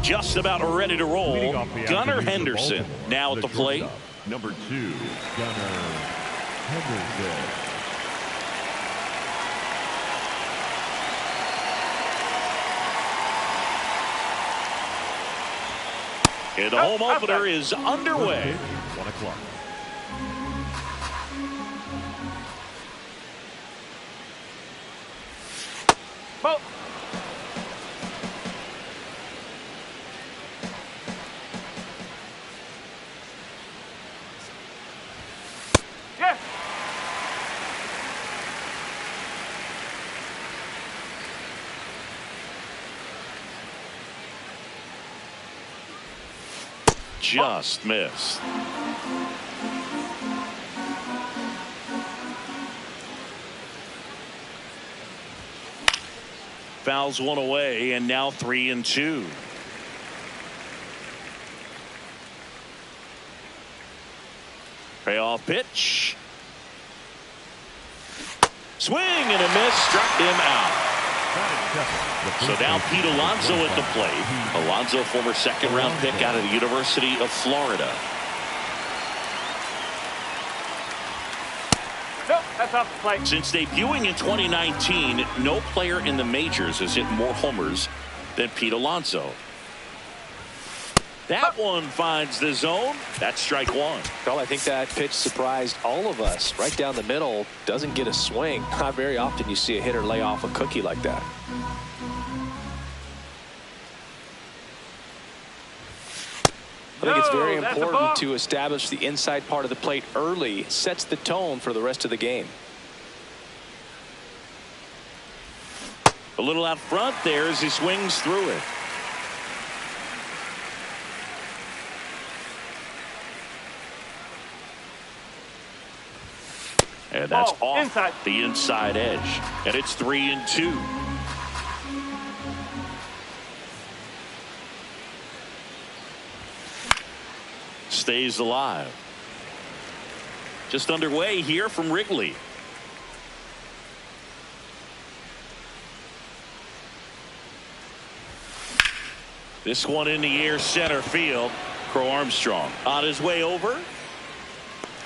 just about ready to roll. Gunnar Henderson now at the plate. Number 2, Gunnar Henderson. And the home opener is underway. 1 o'clock. Ball. Yeah. Just missed. Fouls one away, and now 3-2. Payoff pitch. Swing and a miss, struck him out. So now Pete Alonso at the plate. Alonso, former second-round pick out of the University of Florida. Nope, that's off the plate. Since debuting in 2019, no player in the majors has hit more homers than Pete Alonso. That one finds the zone. That's strike one. Well, I think that pitch surprised all of us. Right down the middle, doesn't get a swing. Not very often you see a hitter lay off a cookie like that. I think it's very important to establish the inside part of the plate early. It sets the tone for the rest of the game. A little out front there as he swings through it. And that's off the inside edge. And it's 3-2. Stays alive. Just underway here from Wrigley. This one in the air, center field. Crow Armstrong on his way over.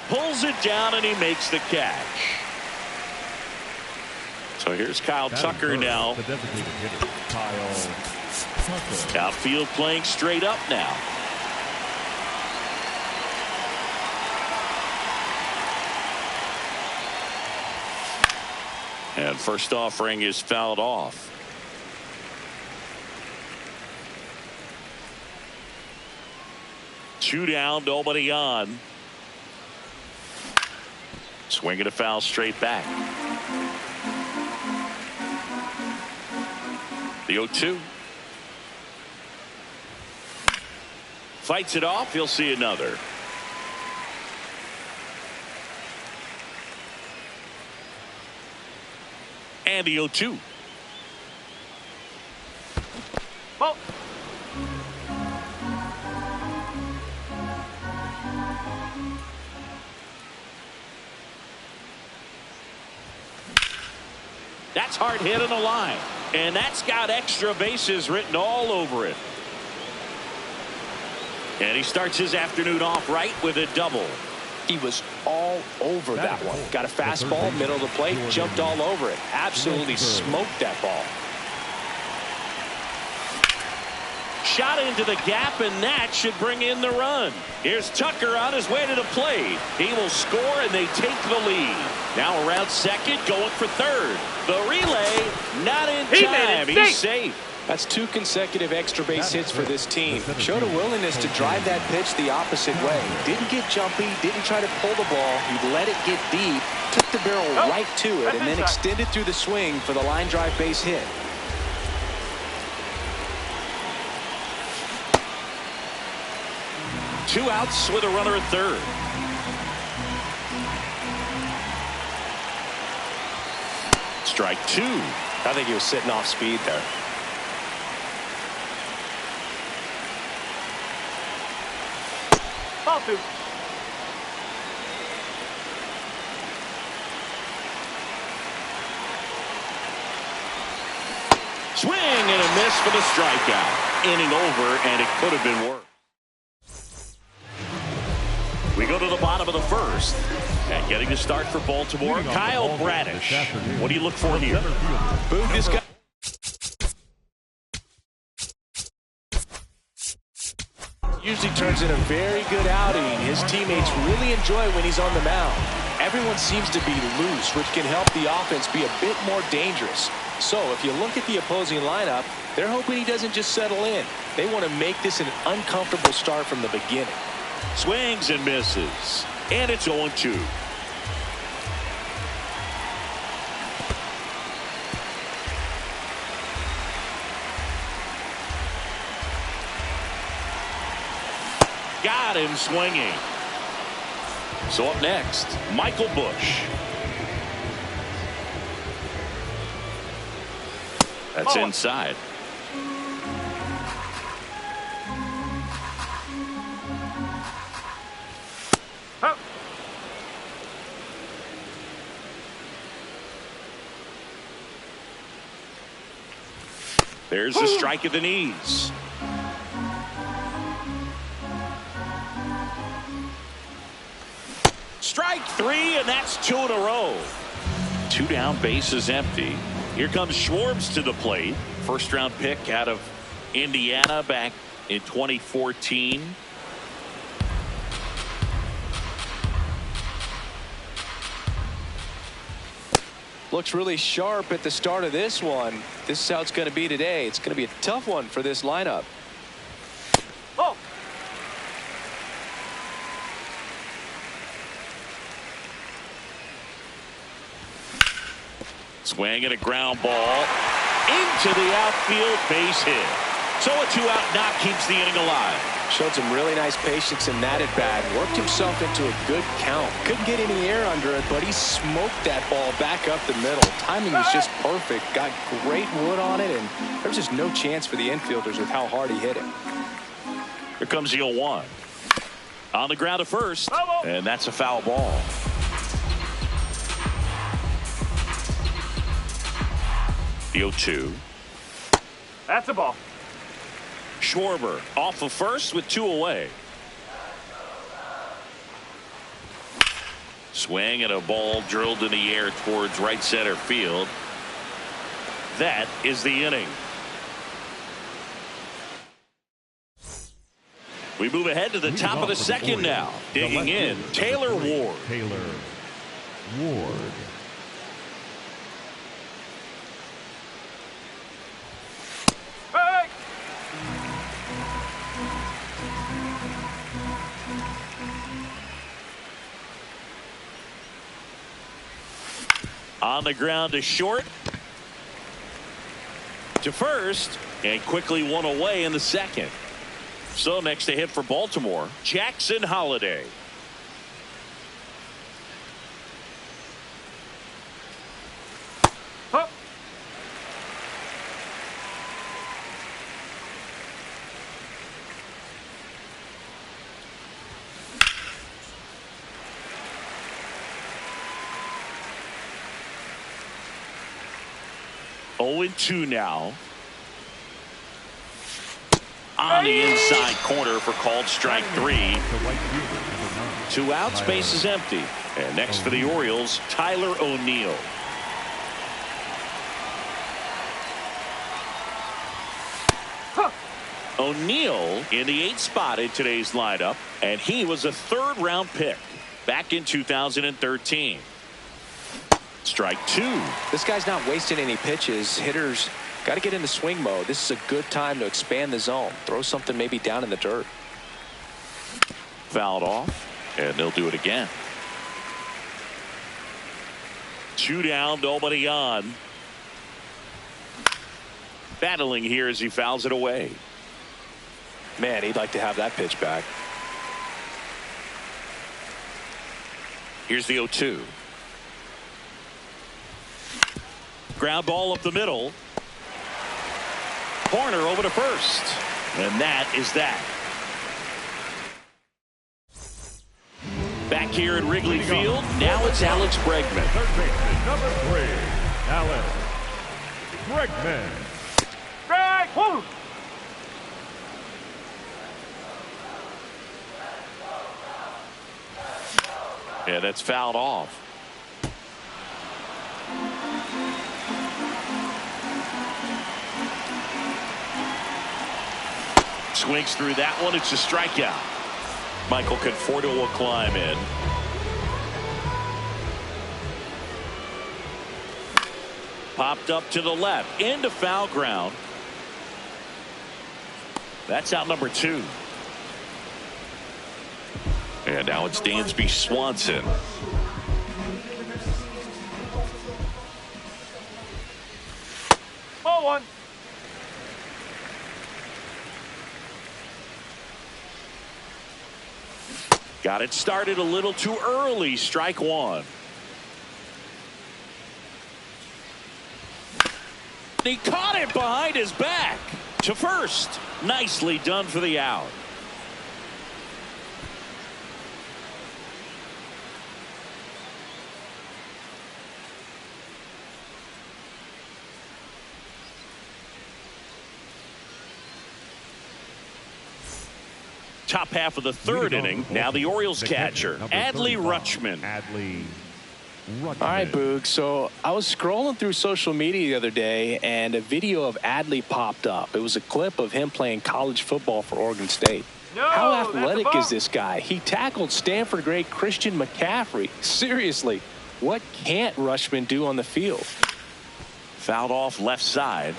Pulls it down and he makes the catch. So here's Kyle Tucker now. The designated hitter, Kyle Tucker. Outfield playing straight up now. And first offering is fouled off. Two down, nobody on. Swinging a foul straight back. The 0-2. Fights it off. He'll see another. And the 0-2. Ball. That's hard hit on the line. And that's got extra bases written all over it. And he starts his afternoon off right with a double. He was all over that one. Got a fastball, middle of the plate, jumped all over it. Absolutely smoked that ball. Shot into the gap, and that should bring in the run. Here's Tucker on his way to the plate. He will score, and they take the lead. Now around second, going for third. The relay, not in time. He's safe. That's 2 consecutive extra base hits for this team. Showed a willingness to drive that pitch the opposite way. Didn't get jumpy, didn't try to pull the ball. He let it get deep, took the barrel right to it, and then extended through the swing for the line drive base hit. Two outs with a runner at third. Strike two. I think he was sitting off speed there. Ball two. Swing and a miss, looks for the strikeout. Inning over, and it could have been worse. We go to the bottom of the first. And getting the start for Baltimore, Kyle Bradish. What do you look for here? Boog, this guy usually turns in a very good outing. His teammates really enjoy when he's on the mound. Everyone seems to be loose, which can help the offense be a bit more dangerous. So if you look at the opposing lineup, they're hoping he doesn't just settle in. They want to make this an uncomfortable start from the beginning. Swings and misses. And it's 0-2. Got him swinging. So up next, Michael Bush. That's inside. There's a strike at the knees. Strike three, and that's 2 in a row. 2 down, bases empty. Here comes Schwartz to the plate. First round pick out of Indiana back in 2014. Looks really sharp at the start of this one. This is how it's going to be today. It's going to be a tough one for this lineup. Oh. Swing and a ground ball into the outfield, base hit. So a 2-out knock keeps the inning alive. Showed some really nice patience in that at bat. Worked himself into a good count. Couldn't get any air under it, but he smoked that ball back up the middle. Timing was just perfect. Got great wood on it, and there was just no chance for the infielders with how hard he hit it. Here comes the 0-1. On the ground to first, and that's a foul ball. The 0-2. That's a ball. Schwarber off of first with 2 away. Swing and a ball drilled in the air towards right center field. That is the inning. We move ahead to the top of the second now. Digging in, Taylor Ward. Taylor Ward. Hey! On the ground to short. To first. And quickly 1 away in the second. So next to hit for Baltimore, Jackson Holliday. Huh. Oh, 0-2 now. On the inside corner for called strike 3. 2 outs, base is empty. And next for the Orioles, Tyler O'Neill. O'Neill in the 8th spot in today's lineup, and he was a 3rd-round pick back in 2013. Strike 2. This guy's not wasting any pitches. Hitters got to get into swing mode. This is a good time to expand the zone. Throw something maybe down in the dirt. Fouled off, and they'll do it again. 2 down, nobody on. Battling here as he fouls it away. Man, he'd like to have that pitch back. Here's the 0-2. Ground ball up the middle. Corner over to first. And that is that. Back here at Wrigley Field, now it's Alex Bregman. Third baseman, number 3, Alex Bregman. Whoa! Yeah, that's fouled off. Swings through that one. It's a strikeout. Michael Conforto will climb in. Popped up to the left into foul ground. That's out number 2. And now it's Dansby Swanson. Ball 1. Got it started a little too early. Strike 1. He caught it behind his back to first. Nicely done for the out. Top half of the 3rd inning. Now the Orioles catcher, Adley Rutschman. All right, Boog. So I was scrolling through social media the other day, and a video of Adley popped up. It was a clip of him playing college football for Oregon State. No, how athletic is this guy? He tackled Stanford great Christian McCaffrey. Seriously, what can't Rutschman do on the field? Fouled off left side.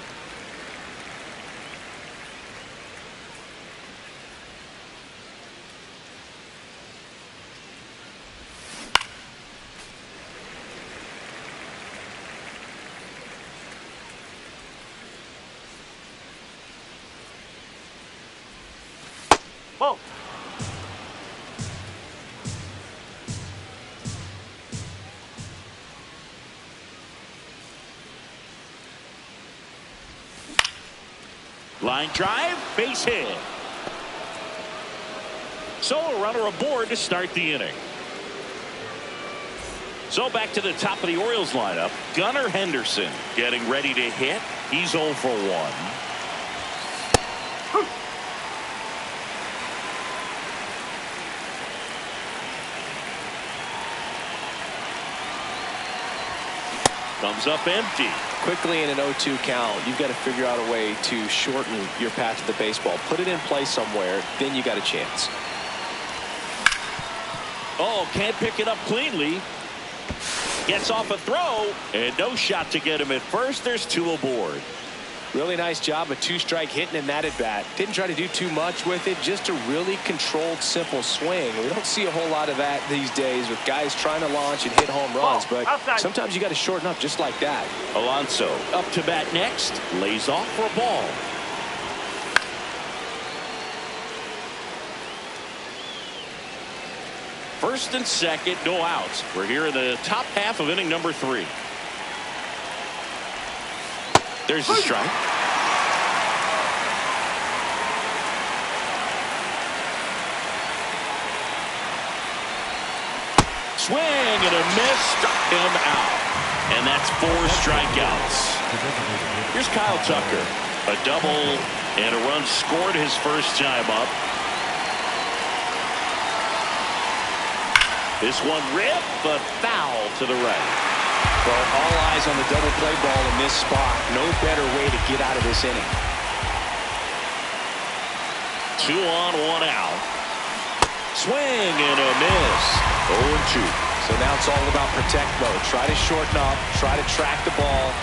Ball. Line drive, base hit. So a runner aboard to start the inning. So back to the top of the Orioles lineup. Gunnar Henderson getting ready to hit. He's 0 for 1. Comes up empty. Quickly in an 0-2 count, you've got to figure out a way to shorten your path to the baseball. Put it in play somewhere, then you got a chance. Oh, can't pick it up cleanly. Gets off a throw, and no shot to get him at first. There's 2 aboard. Really nice job, a 2-strike hitting in that at bat. Didn't try to do too much with it, just a really controlled, simple swing. We don't see a whole lot of that these days with guys trying to launch and hit home runs, but sometimes you got to shorten up just like that. Alonso up to bat next, lays off for a ball. First and second, no outs. We're here in the top half of inning number 3. There's the strike. Swing and a miss, struck him out. And that's 4 strikeouts. Here's Kyle Tucker. A double and a run scored his first time up. This one ripped, but foul to the right. Well, all eyes on the double play ball in this spot. No better way to get out of this inning. 2 on, 1 out. Swing and a miss. 0-2. So now it's all about protect mode. Try to shorten up. Try to track the ball.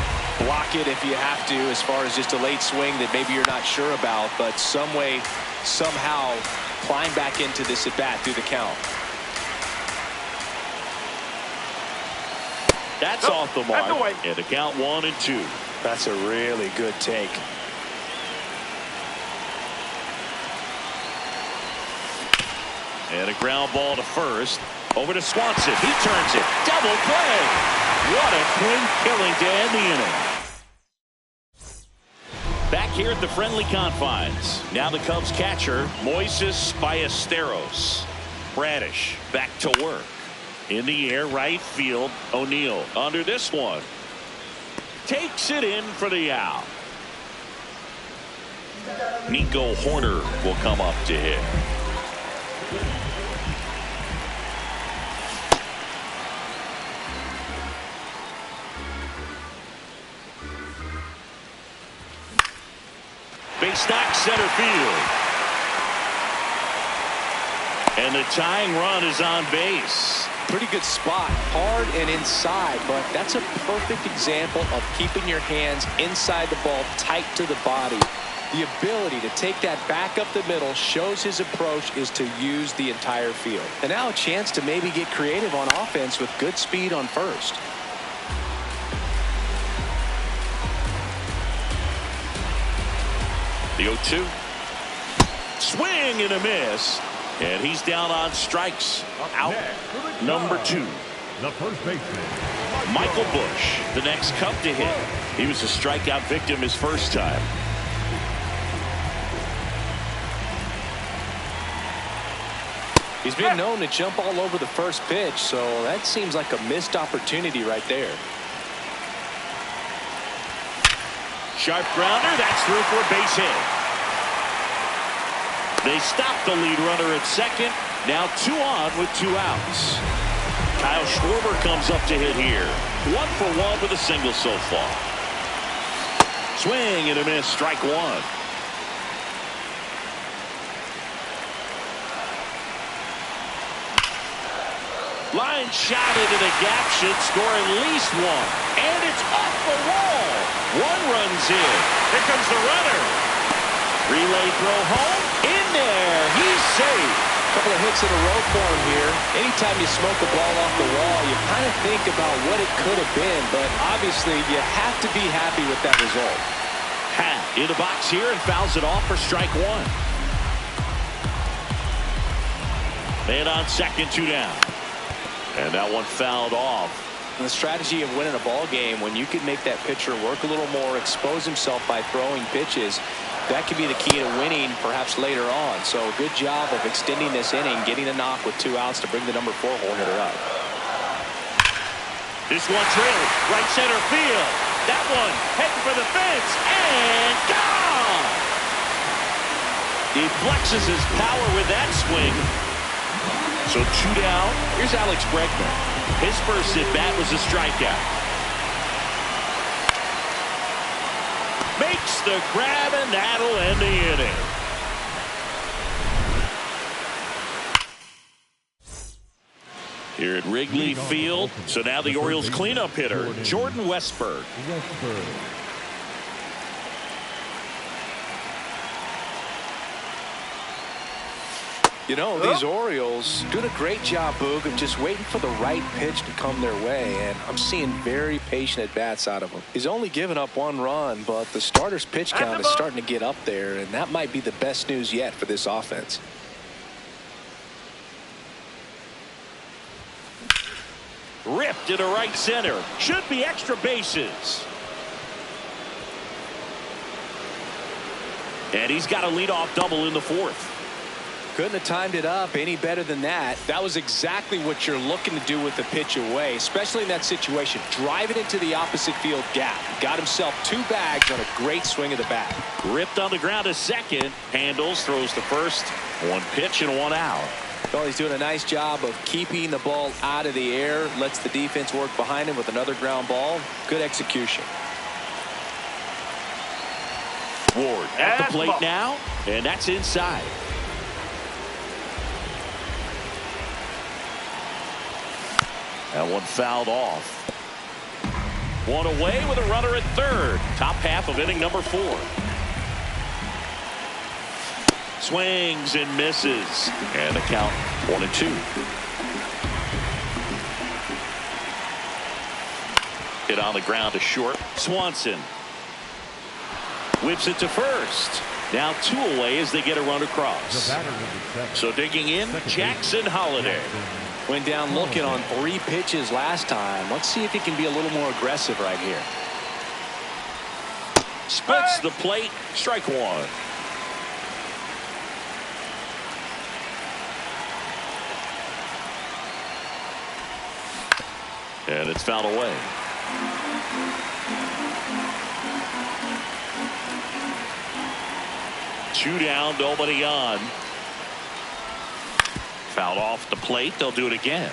Block it if you have to, as far as just a late swing that maybe you're not sure about. But some way, somehow, climb back into this at bat through the count. That's off the mark. And the count 1-2. That's a really good take. And a ground ball to first. Over to Swanson. He turns it. Double play. What a clean killing to end the inning. Back here at the friendly confines. Now the Cubs catcher, Moises Ballesteros. Bradish back to work. In the air, right field, O'Neill under this one. Takes it in for the out. Nico Horner will come up to hit. Base knock center field. And the tying run is on base. Pretty good spot, hard and inside, but that's a perfect example of keeping your hands inside the ball, tight to the body. The ability to take that back up the middle shows his approach is to use the entire field. And now a chance to maybe get creative on offense with good speed on first. The 0-2. Swing and a miss. And he's down on strikes. Out number 2. The first baseman, Michael Busch, the next Cub to hit. He was a strikeout victim his first time. He's been known to jump all over the first pitch, so that seems like a missed opportunity right there. Sharp grounder. That's through for a base hit. They stop the lead runner at second. Now 2 on with 2 outs. Kyle Schwarber comes up to hit here. 1 for 1 with a single so far. Swing and a miss. Strike 1. Line shot into the gap should score at least 1. And it's off the wall. 1 runs in. Here comes the runner. Relay throw home. In there. He's safe. Couple of hits in a row for him here. Anytime you smoke a ball off the wall, you kind of think about what it could have been, but obviously you have to be happy with that result. Hat in the box here and fouls it off for strike 1. Man on second, 2 down. And that one fouled off. And the strategy of winning a ball game, when you can make that pitcher work a little more, expose himself by throwing pitches, that could be the key to winning perhaps later on. So good job of extending this inning, getting a knock with 2 outs to bring the number 4 hole hitter up. This one drilled right center field. That one heading for the fence and gone. He flexes his power with that swing. So 2 down. Here's Alex Bregman. His first at bat was a strikeout. Makes the grab, and that'll end the inning. Here at Wrigley Field. So now the Orioles cleanup hitter, Jordan Westburg. You know, these Orioles doing a great job, Boog, of just waiting for the right pitch to come their way, and I'm seeing very patient at-bats out of him. He's only given up 1 run, but the starter's pitch count is starting to get up there, and that might be the best news yet for this offense. Ripped into right center. Should be extra bases. And he's got a leadoff double in the 4th. Couldn't have timed it up any better than that. That was exactly what you're looking to do with the pitch away, especially in that situation. Drive it into the opposite field gap. Got himself 2 bags on a great swing of the bat. Ripped on the ground to second. Handles, throws to first. 1 pitch and 1 out. Well, he's doing a nice job of keeping the ball out of the air. Lets the defense work behind him with another ground ball. Good execution. Ward at the plate now, and that's inside. That one fouled off. 1 away with a runner at third. Top half of inning number 4. Swings and misses. And the count 1-2. Hit on the ground to short. Swanson whips it to first. Now 2 away as they get a run across. So digging in, Jackson Holliday. Went down looking on 3 pitches last time. Let's see if he can be a little more aggressive right here. Splits the plate. Strike 1. And it's fouled away. 2 down, nobody on. Fouled off the plate. They'll do it again.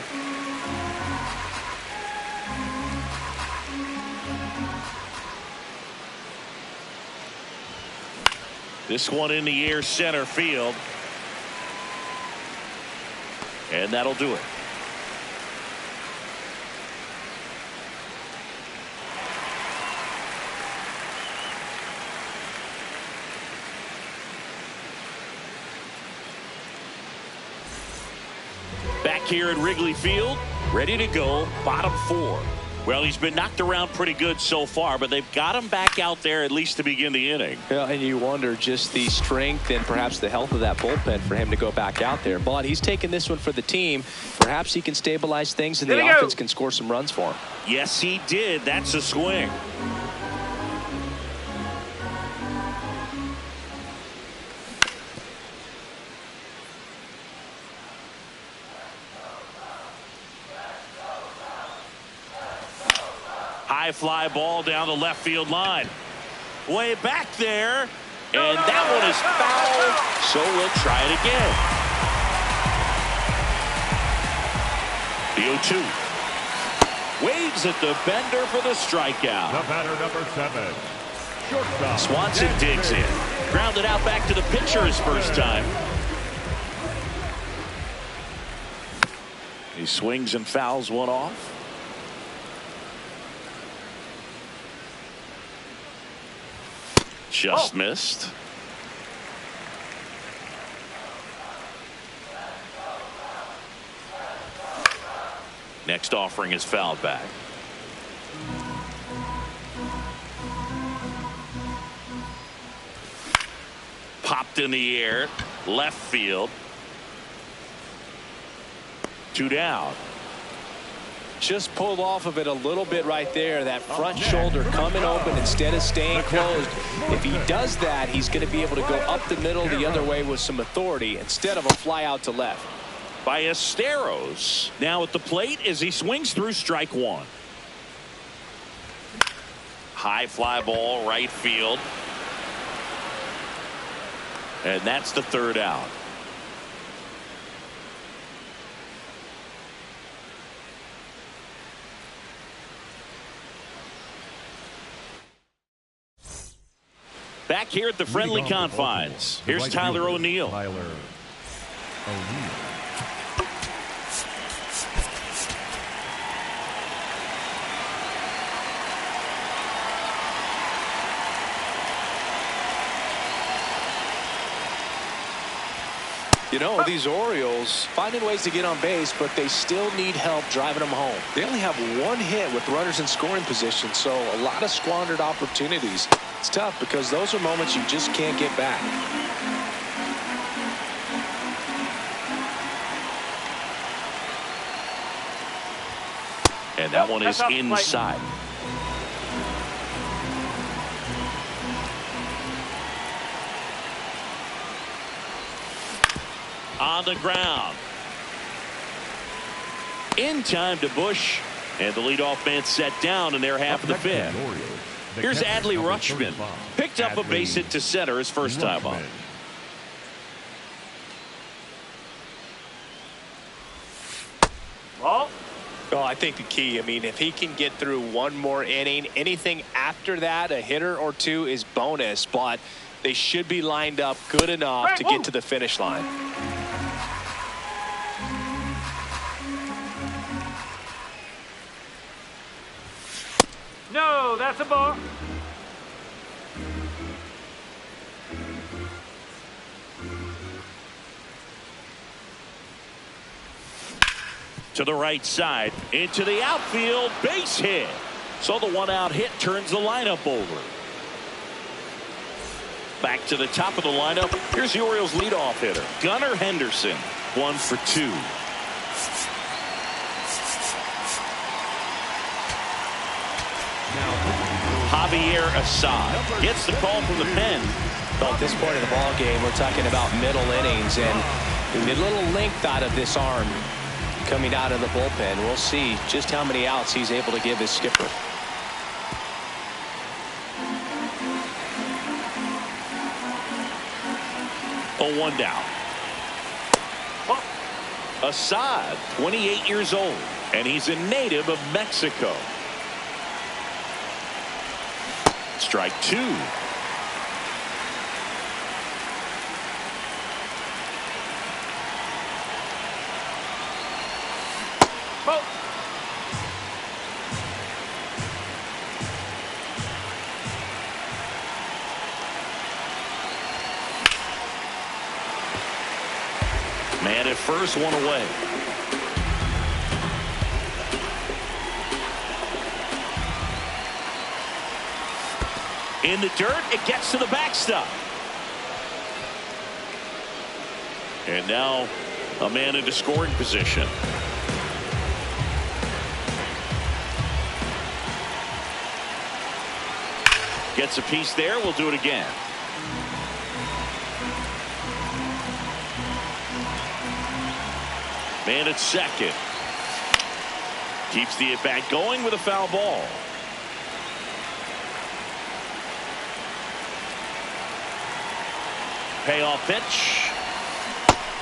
This one in the air, center field. And that'll do it. Back here at Wrigley Field, ready to go, bottom 4. Well, he's been knocked around pretty good so far, but they've got him back out there at least to begin the inning. Yeah, and you wonder just the strength and perhaps the health of that bullpen for him to go back out there. But he's taking this one for the team. Perhaps he can stabilize things and the offense can score some runs for him. Yes, he did. That's a swing. High fly ball down the left field line. Way back there. And that one is foul. So we'll try it again. The 0-2. Waves at the bender for the strikeout. The batter, number 7. Shortstop. Swanson digs in. Grounded out back to the pitcher his first time. He swings and fouls one off. Just missed. Next offering is fouled back. Popped in the air, left field. 2 down. Just pulled off of it a little bit right there. That front shoulder coming open instead of staying closed. If he does that, he's going to be able to go up the middle the other way with some authority instead of a fly out to left. Ballesteros now at the plate as he swings through strike 1. High fly ball right field. And that's the 3rd out. Back here at the friendly confines. Here's Tyler O'Neill. You know, these Orioles finding ways to get on base, but they still need help driving them home. They only have 1 hit with runners in scoring position, so a lot of squandered opportunities. It's tough because those are moments you just can't get back. And that one is inside. On the ground. In time to Bush. And the leadoff man set down in their half of the 5th. Here's Adley Rutschman. Picked up a base hit to center his first time up. Well, I think the key, if he can get through 1 more inning, anything after that, a hitter or 2 is bonus, but they should be lined up good enough to get to the finish line. no, that's a ball. To the right side, into the outfield, base hit. So the 1-out hit turns the lineup over. Back to the top of the lineup. Here's the Orioles leadoff hitter, Gunnar Henderson. 1 for 2. Javier Assad gets the call from the pen. Well, at this point in the ball game, we're talking about middle innings, and a little length out of this arm coming out of the bullpen. We'll see just how many outs he's able to give his skipper. 0-1 down. Ball. Assad, 28 years old, and he's a native of Mexico. Strike two. Ball. Man at first, one away. In the dirt, it gets to the backstop. And now a man into scoring position. Gets a piece there. We'll do it again. Man at second. Keeps the at-bat going with a foul ball. Payoff pitch.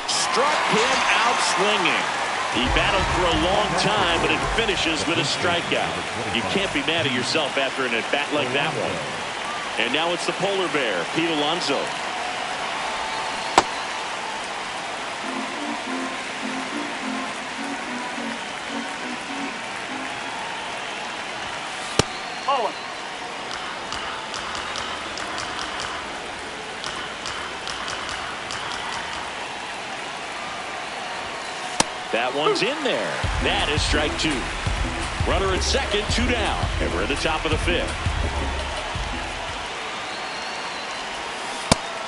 Struck him out swinging. He battled for a long time, but it finishes with a strikeout. You can't be mad at yourself after an at-bat like that one. And now it's the polar bear, Pete Alonso. Ball. That one's in there. That is strike two. Runner at second, 2 down. And we're at the top of the fifth.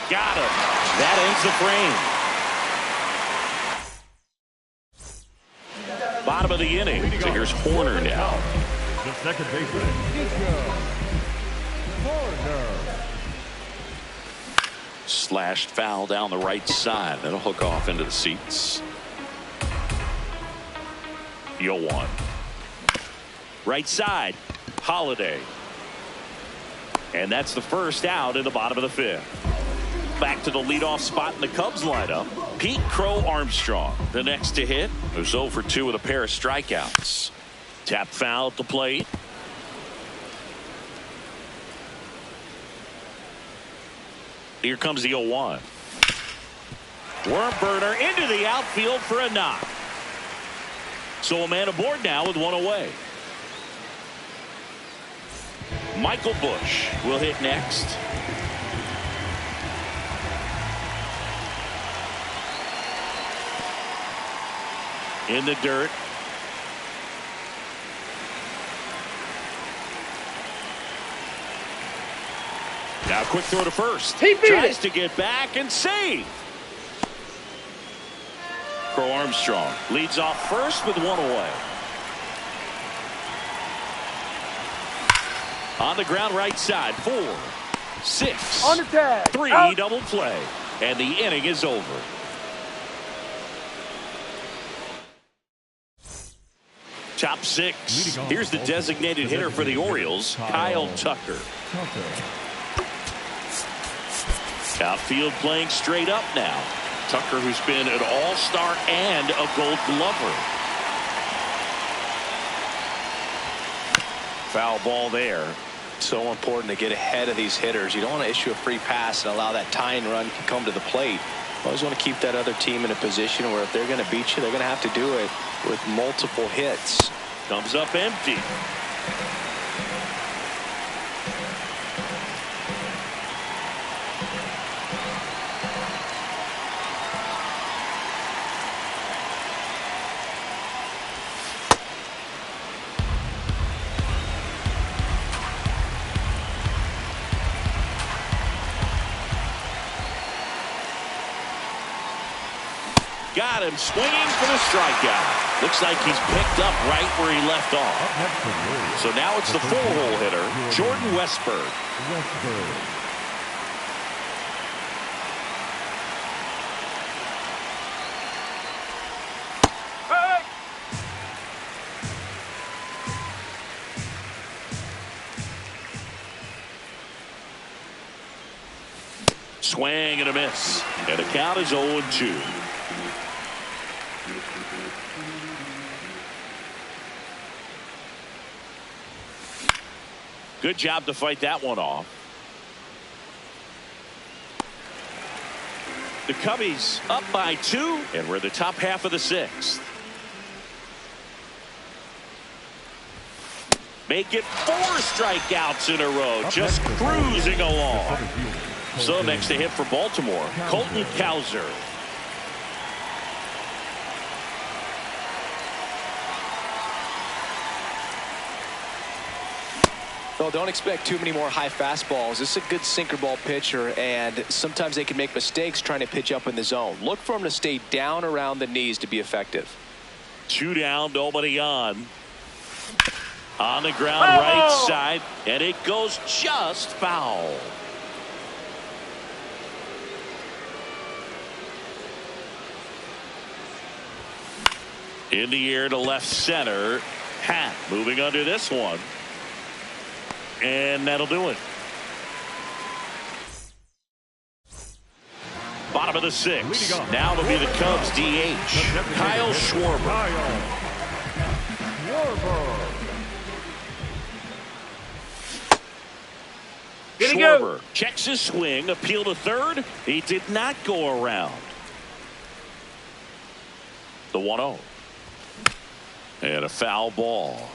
Got him. That ends the frame. Bottom of the inning. So here's Horner now. The second baseman, Nico Horner. Slashed foul down the right side. That'll hook off into the seats. 0-1. Right side, Holiday. And that's the first out in the bottom of the fifth. Back to the leadoff spot in the Cubs lineup, Pete Crow Armstrong. The next to hit, who's 0 for 2 with a pair of strikeouts. Tap foul at the plate. Here comes the 0-1. Worm burner into the outfield for a knock. So a man aboard now with 1 away. Michael Busch will hit next. In the dirt. Now quick throw to first. Tries to get back and save. Crow Armstrong leads off first with 1 away. On the ground right side, 4, 6, On the tag. 3, Out. double play. And the inning is over. Top 6. Here's the designated hitter for the Orioles, Kyle Tucker. Outfield playing straight up now. Tucker, who's been an all-star and a gold glover. Foul ball there. So important to get ahead of these hitters. You don't want to issue a free pass and allow that tying run to come to the plate. You always want to keep that other team in a position where if they're going to beat you, they're going to have to do it with multiple hits. Comes up empty. Got him swinging for the strikeout. Looks like he's picked up right where he left off. So now it's the 4-hole hitter, Jordan Westburg. Hey. Swing and a miss. And the count is 0-2. Good job to fight that one off. The Cubbies up by 2, and we're the top half of the 6th. Make it 4 strikeouts in a row, just cruising along. So next to hit for Baltimore, Colton Cowser. Well, don't expect too many more high fastballs. This is a good sinker ball pitcher, and sometimes they can make mistakes trying to pitch up in the zone. Look for him to stay down around the knees to be effective. 2 down, nobody on. On the ground, right side, and it goes just foul. In the air to left center. Hat moving under this one. And that'll do it. Bottom of the 6th. Now it'll be the Cubs DH. Kyle Schwarber. Schwarber checks his swing. Appeal to third. He did not go around. The 1-0. And a foul ball.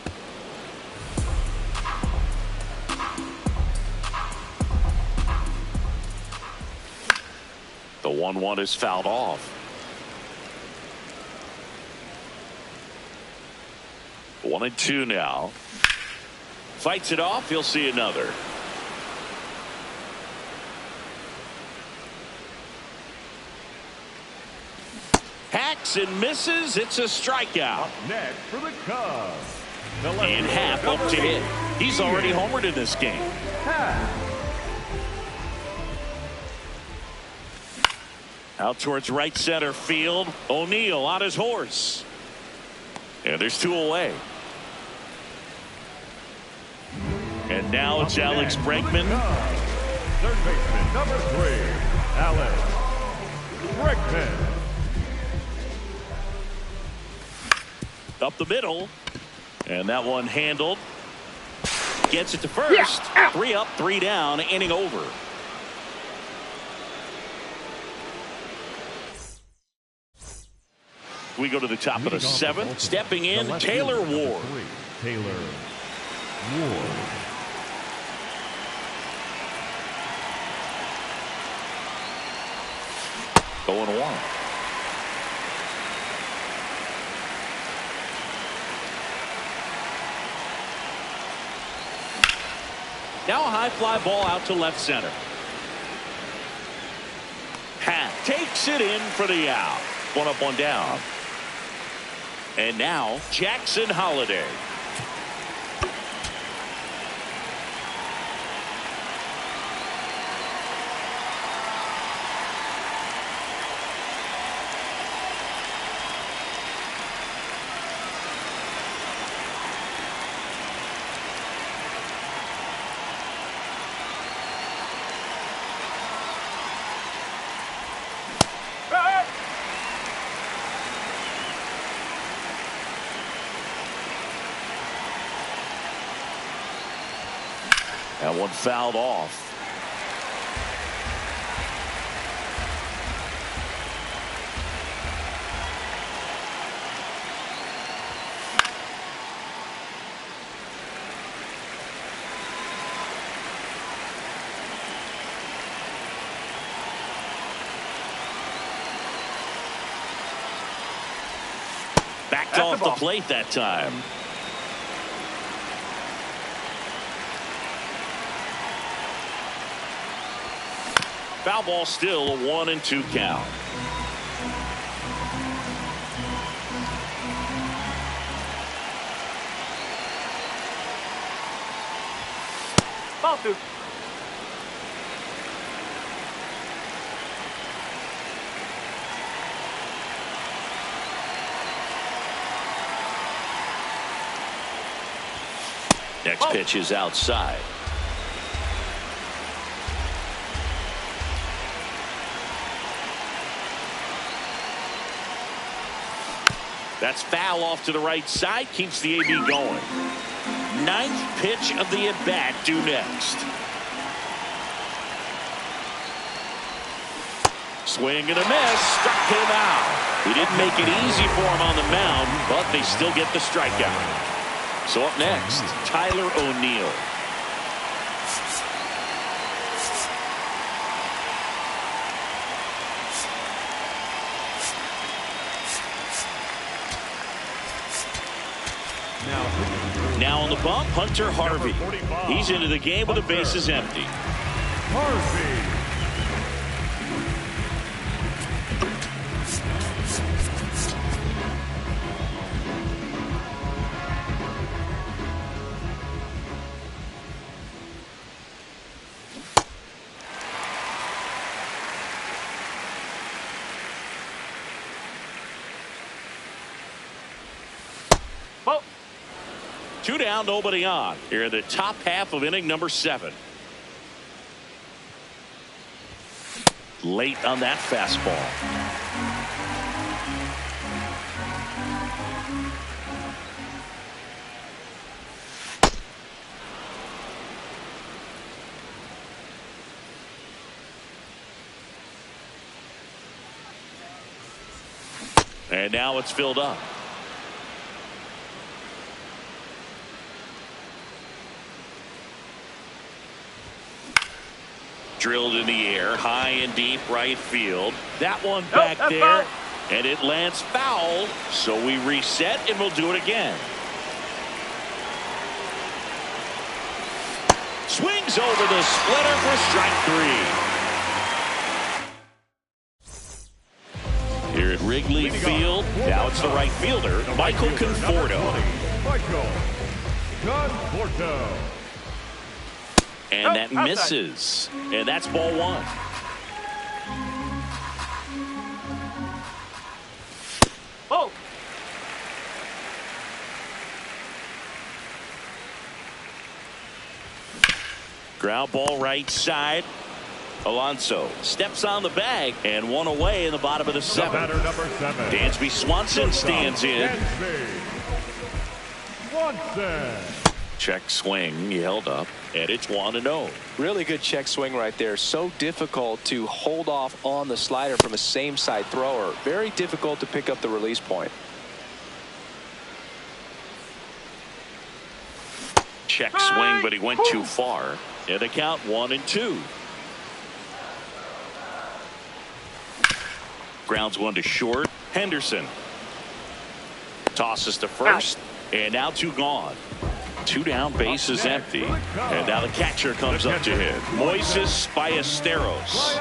The 1-1 is fouled off. 1-2 now. Fights it off. He'll see another. Hacks and misses. It's a strikeout. Up next for the Cubs. And Happ up to hit. He's already homered in this game. Out towards right center field. O'Neill on his horse. And there's 2 away. And now it's Alex Bregman. Third baseman number 3, Alex Bregman. Up the middle. And that one handled. Gets it to first. 3 up, 3 down. Inning over. We go to the top of the 7th. Stepping in, Taylor Ward. Taylor Ward. Going 1. Now a high fly ball out to left center. Hat takes it in for the out. 1 up, 1 down. And now Jackson Holliday. That one fouled off. Backed off the plate that time. Foul ball, still a 1-2 count. Ball 2. Next pitch is outside. That's foul off to the right side. Keeps the AB going. Ninth pitch of the at-bat due next. Swing and a miss. Struck him out. He didn't make it easy for him on the mound, but they still get the strikeout. So up next, Tyler O'Neill. Now on the bump, Hunter Harvey. He's into the game with the bases empty. Harvey. Ball. 2 down, nobody on. Here in the top half of inning number 7. Late on that fastball. And now it's filled up. Drilled in the air, high and deep right field. That one back there, and it lands foul. So we reset, and we'll do it again. Swings over the splitter for strike 3. Here at Wrigley Field, now it's the right fielder, Michael Conforto. Michael Conforto. And that misses. And that's ball 1. Oh. Ground ball right side. Alonso steps on the bag and one away in the bottom of the 7th. Batter number 7. Dansby Swanson stands in. Swanson. Check swing. He held up. And it's 1-0. Really good check swing right there. So difficult to hold off on the slider from a same side thrower. Very difficult to pick up the release point. Check swing, but he went too far. And the count 1-2. Grounds one to short. Henderson tosses to first. And now 2 gone. 2 down, bases empty. And now the catcher comes up to hit. Moises Ballesteros.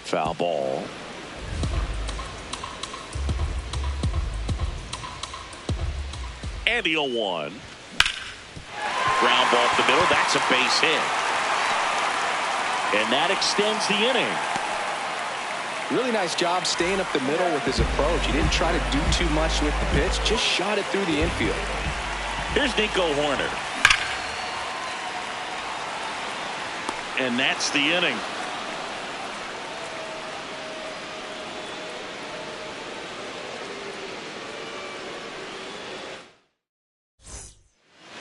Foul ball. And the 0-1. Ground ball up the middle. That's a base hit. And that extends the inning. Really nice job staying up the middle with his approach. He didn't try to do too much with the pitch, just shot it through the infield. Here's Nico Horner. And that's the inning.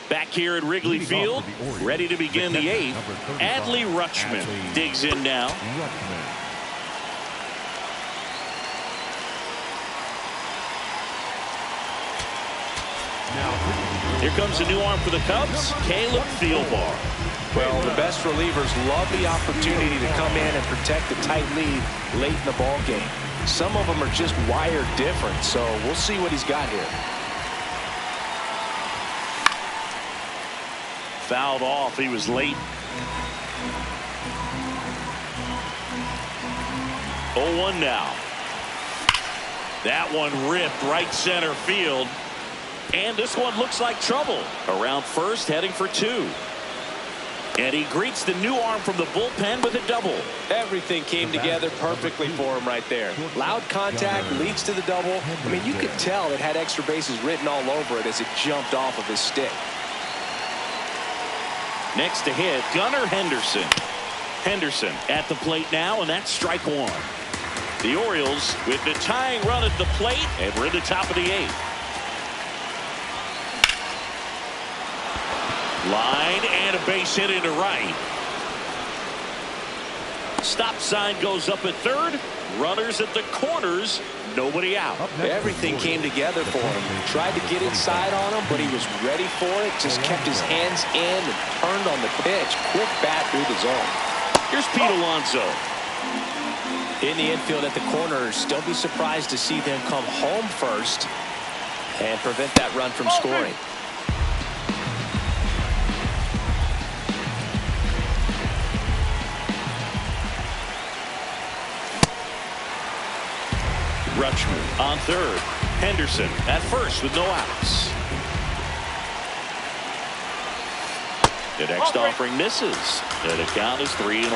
Back here at Wrigley Field, ready to begin the 8th. Adley Rutschman digs in now. Here comes a new arm for the Cubs, Caleb Thielbar. Well, the best relievers love the opportunity to come in and protect a tight lead late in the ball game. Some of them are just wired different, so we'll see what he's got here. Fouled off. He was late. 0-1 now. That one ripped right center field. And this one looks like trouble. Around first, heading for 2. And he greets the new arm from the bullpen with a double. Everything came together perfectly for him right there. Loud contact leads to the double. I mean, you could tell it had extra bases written all over it as it jumped off of his stick. Next to hit, Gunnar Henderson. Henderson at the plate now, and that's strike 1. The Orioles with the tying run at the plate, and we're in the top of the 8th. Line and a base hit into right. Stop sign goes up at third. Runners at the corners. Nobody out. Everything came together for him. Tried to get inside on him, but he was ready for it. Just kept his hands in and turned on the pitch. Quick bat through the zone. Here's Pete Alonso. In the infield at the corners. Don't be surprised to see them come home first and prevent that run from scoring. Rutschman on third. Henderson at first with no outs. The next offering misses. And the count is 3-1.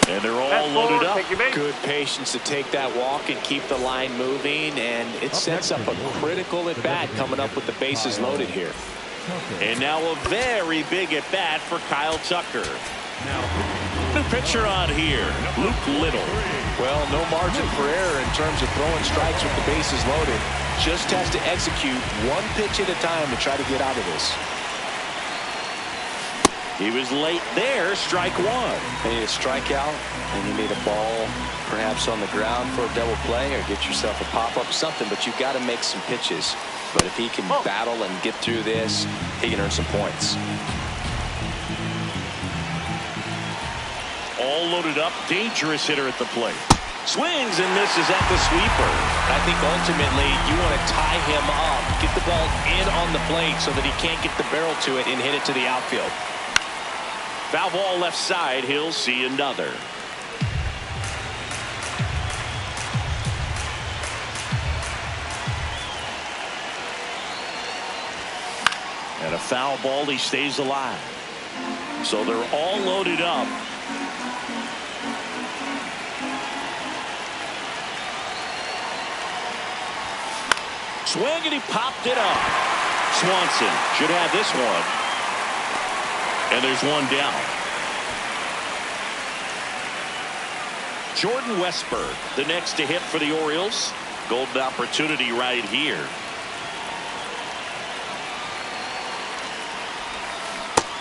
And they're all loaded up. Good patience to take that walk and keep the line moving, and it sets up a critical at bat coming up with the bases loaded here. And now a very big at bat for Kyle Tucker. New pitcher on here, Luke Little. Well, no margin for error in terms of throwing strikes with the bases loaded. Just has to execute one pitch at a time to try to get out of this. He was late there. Strike one. You need a strikeout, and you need a ball perhaps on the ground for a double play, or get yourself a pop-up, something, but you've got to make some pitches. But if he can battle and get through this, he can earn some points. All loaded up. Dangerous hitter at the plate. Swings and misses at the sweeper. I think ultimately you want to tie him up, get the ball in on the plate so that he can't get the barrel to it and hit it to the outfield. Foul ball left side. He'll see another. And a foul ball. He stays alive. So they're all loaded up. Swing, and he popped it up. Swanson should have this one. And there's one down. Jordan Westburg, the next to hit for the Orioles. Golden opportunity right here.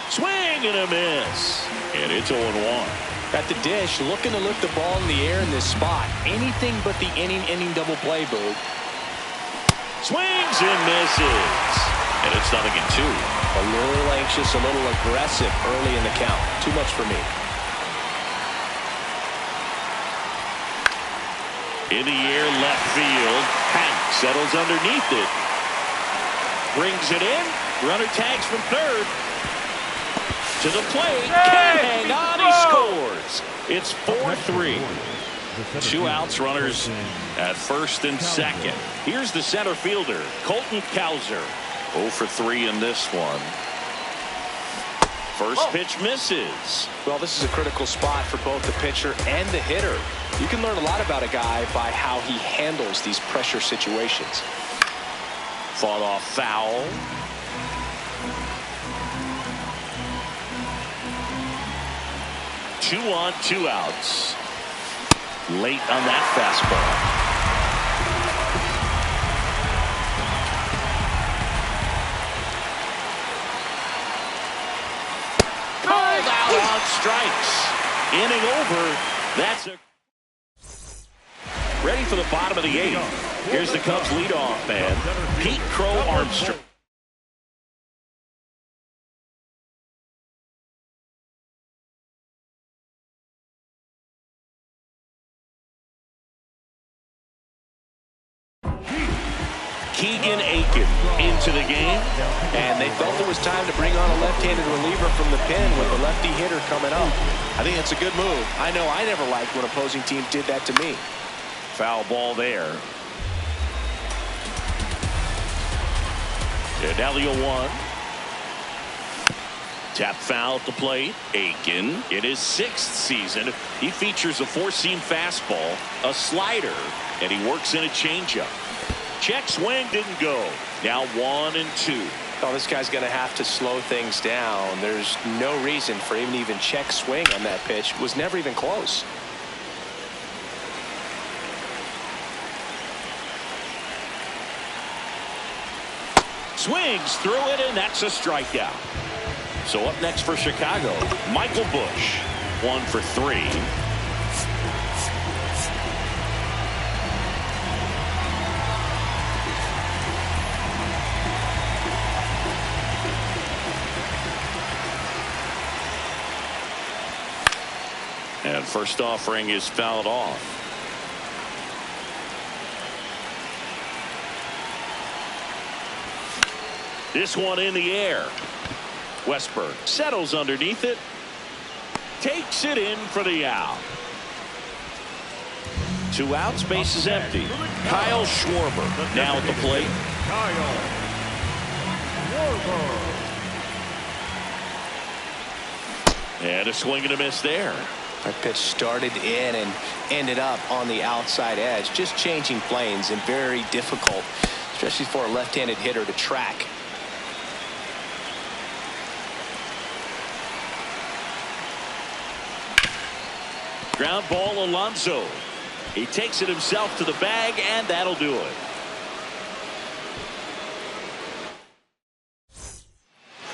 Swing and a miss. And it's 0-1. At the dish, looking to lift the ball in the air in this spot. Anything but the inning double play, Boog. Swings and misses. And it's 0-2. A little anxious, a little aggressive early in the count. Too much for me. In the air, left field. Hank settles underneath it. Brings it in. Runner tags from third. To the plate. Can't hang on. He scores. It's 4-3. 2 outs, runners at first and second. Here's the center fielder, Colton Cowser. 0 for 3 in this one. First pitch misses. Well, this is a critical spot for both the pitcher and the hitter. You can learn a lot about a guy by how he handles these pressure situations. Fought off foul. Two on, 2 outs. Late on that fastball. On strikes. Inning over. That's a ready for the bottom of the 8th. Here's the Cubs leadoff man, Pete Crow Armstrong. Keegan Aiken into the game, and they felt it was time to bring on a left-handed reliever from the pen with a lefty hitter coming up. I think it's a good move. I know I never liked when opposing teams did that to me. Foul ball there. And now the 0-1. Tap foul at the plate. Aiken in his 6th season. He features a 4-seam fastball, a slider, and he works in a changeup. Check swing, didn't go. Now 1-2. Oh, this guy's going to have to slow things down. There's no reason for him to even check swing on that pitch. It was never even close. Swings through it, and that's a strikeout. So up next for Chicago, Michael Busch, 1 for 3. And first offering is fouled off. This one in the air. Westberg settles underneath it. Takes it in for the out. 2 outs, base is empty. Kyle Schwarber now at the plate. Kyle Schwarber. And a swing and a miss there. That pitch started in and ended up on the outside edge. Just changing planes and very difficult, especially for a left-handed hitter to track. Ground ball, Alonso. He takes it himself to the bag, and that'll do it.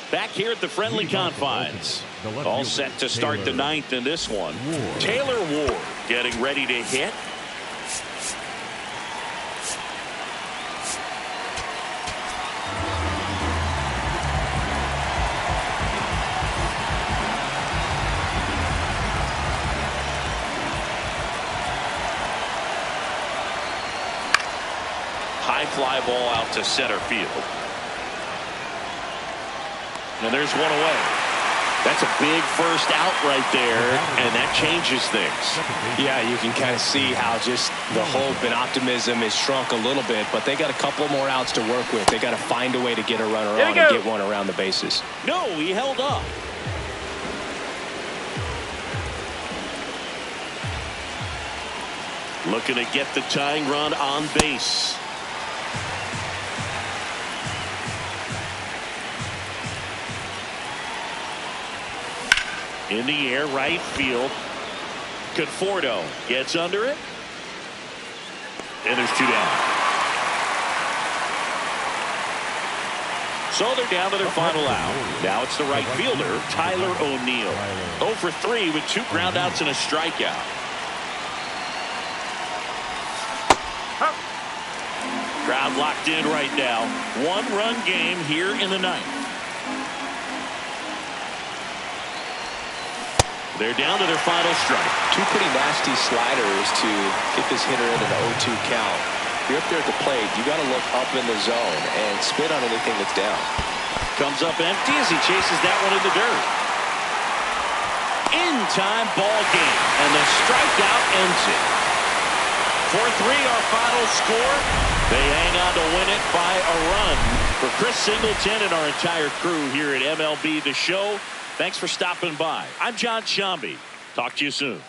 Back here at the friendly confines. All set to start the 9th in this one. Taylor Ward getting ready to hit. High fly ball out to center field. And there's one away. That's a big first out right there, and that changes things. Yeah, you can kind of see how just the hope and optimism is shrunk a little bit, but they got a couple more outs to work with. They got to find a way to get a runner on and get one around the bases. No, he held up. Looking to get the tying run on base. In the air, right field. Conforto gets under it. And there's 2 down. So they're down to their final out. Now it's the right fielder, Tyler O'Neill. 0 for 3 with 2 groundouts and a strikeout. Crowd locked in right now. 1-run game here in the 9th. They're down to their final strike. 2 pretty nasty sliders to get this hitter in an 0-2 count. If you're up there at the plate, you got to look up in the zone and spit on anything that's down. Comes up empty as he chases that one in the dirt. In time ball game, and the strikeout ends it. 4-3 our final score. They hang on to win it by a run. For Chris Singleton and our entire crew here at MLB The Show, thanks for stopping by. I'm John Shambi. Talk to you soon.